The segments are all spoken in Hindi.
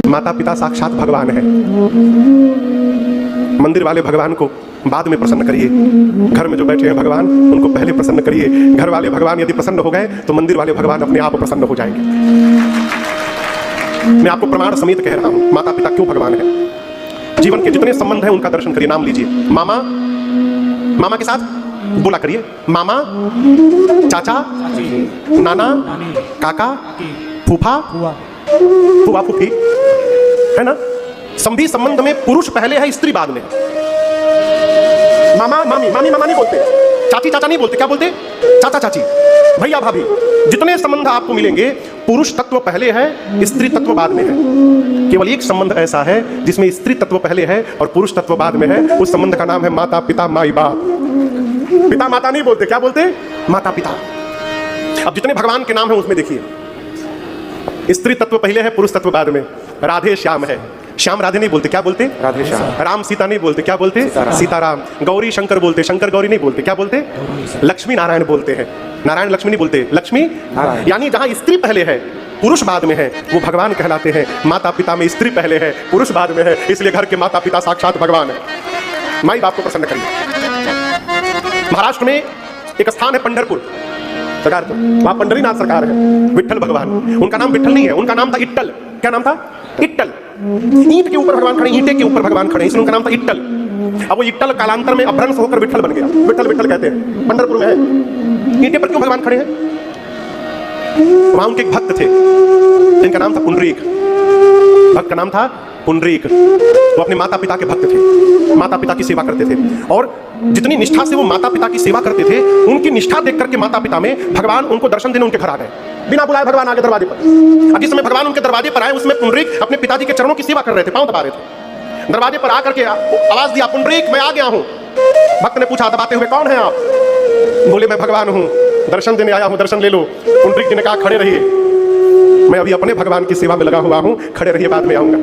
माता पिता साक्षात भगवान है। मंदिर वाले भगवान को बाद में प्रसन्न करिए, घर में जो बैठे हैं भगवान उनको पहले प्रसन्न करिए। घर वाले भगवान यदि प्रसन्न हो गए तो मंदिर वाले भगवान अपने आप प्रसन्न हो जाएंगे। मैं आपको प्रमाण समेत कह रहा हूं, माता पिता क्यों भगवान है। जीवन के जितने संबंध हैं उनका दर्शन करिए। नाम लीजिए, मामा, मामा के साथ बोला करिए, मामा, चाचा, नाना, काका, फूफा, फूफा फूफी, है ना। संधि संबंध में पुरुष पहले है, स्त्री बाद में। मामा मामी, मामी मामा नहीं बोलते, चाची चाचा नहीं बोलते, क्या बोलते? चाचा चाची, भैया भाभी। जितने संबंध आपको मिलेंगे पुरुष तत्व पहले है, स्त्री तत्व बाद में है। केवल एक संबंध ऐसा है जिसमें स्त्री तत्व पहले है और पुरुष तत्व बाद में है। उस संबंध का नाम है माता पिता, माई बाप। पिता माता नहीं बोलते, क्या बोलते? माता पिता। अब जितने भगवान के नाम है उसमें देखिए, स्त्री तत्व पहले है, पुरुष तत्व बाद में। राधे श्याम है, श्याम राधे नहीं बोलते, क्या बोलते? राधे श्याम। राम सीता नहीं बोलते, क्या बोलते? सीताराम। गौरी शंकर बोलते, शंकर गौरी नहीं बोलते, क्या बोलते? लक्ष्मी नारायण बोलते हैं, नारायण लक्ष्मी नहीं बोलते, लक्ष्मी नारायण। यानी जहां स्त्री पहले है पुरुष बाद में है वो भगवान कहलाते हैं। माता पिता में स्त्री पहले है पुरुष बाद में है, इसलिए घर के माता पिता साक्षात भगवान है। माई बाप को प्रसन्न करिए। महाराष्ट्र में एक स्थान है पंढरपुर सरकार, वहां पंढरीनाथ सरकार है, विठ्ठल भगवान। उनका नाम विठ्ठल नहीं है, उनका नाम था इट्टल। क्या नाम था? इट्टल। ईंट के ऊपर भगवान खड़े, ईंटे के ऊपर भगवान खड़े, इसलिए उनका नाम था इट्टल। अब वो इट्टल कालांतर में अपभ्रंश होकर विठ्ठल बन गया, विठ्ठल विठ्ठल कहते हैं। पंढरपुर में है। ईंटे पर क्यों भगवान खड़े हैं? वहां उनके एक भक्त थे जिनका नाम था पुंडरीक। भक्त का नाम था पुंडरीक। वो अपने माता पिता के भक्त थे, माता पिता की सेवा करते थे और जितनी निष्ठा से वो माता पिता की सेवा करते थे, उनकी निष्ठा देख करके माता पिता में भगवान उनको दर्शन देने उनके घर आ गए। बिना बुलाए भगवान आगे दरवाजे पर। जिस समय भगवान उनके दरवाजे पर आए उसमें पुंडरीक अपने पिताजी के चरणों की सेवा कर रहे थे, पांव दबा रहे थे। दरवाजे पर आकर के आवाज दिया, पुंडरीक मैं आ गया हूं। भक्त ने पूछा दबाते हुए, कौन है आप? बोले मैं भगवान हूं, दर्शन देने आया हूं, दर्शन ले लो। पुंडरीक जी ने कहा खड़े रहिए, मैं अभी अपने भगवान की सेवा में लगा हुआ हूं, खड़े रहिए, बाद में आऊंगा।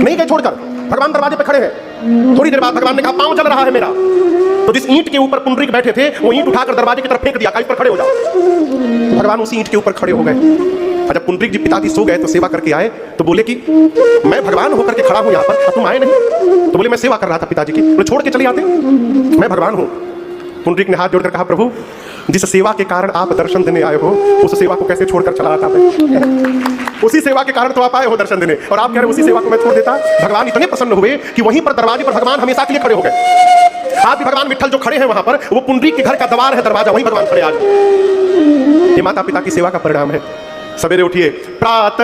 नहीं गए छोड़कर, भगवान दरवाजे पे खड़े हैं। थोड़ी देर बाद भगवान ने कहा पांव जल रहा है मेरा। तो जिस ईंट के ऊपर पुंडरीक बैठे थे वो ईंट उठाकर दरवाजे की तरफ फेंक दिया, कहा इस पर खड़े हो जाओ। भगवान उसी ईंट के ऊपर खड़े हो गए। और जब पुंडरीक जी पिताजी सो गए तो सेवा करके आए तो बोले कि मैं भगवान होकर के खड़ा हूं यहाँ पर, तुम आए नहीं। तो बोले मैं सेवा कर रहा था पिताजी की। बोले छोड़ के चले आते, मैं भगवान हूं। पुंडरीक ने हाथ जोड़कर कहा प्रभु जिस सेवा के कारण आप दर्शन देने आए हो उस सेवा को कैसे छोड़कर चला आता मैं? उसी सेवा के कारण तो आप आए हो दर्शन देने और आप कह रहे हो उसी सेवा को मैं छोड़ देता। भगवान इतने प्रसन्न हुए कि वहीं पर दरवाजे पर भगवान हमेशा के लिए खड़े हो गए। आप भी भगवान विठ्ठल जो खड़े हैं वहां पर, वो पुंडरीक के घर का द्वार है, दरवाजा, वहीं भगवान खड़े आज। ये माता पिता की सेवा का परिणाम है। सवेरे उठिए, प्रातः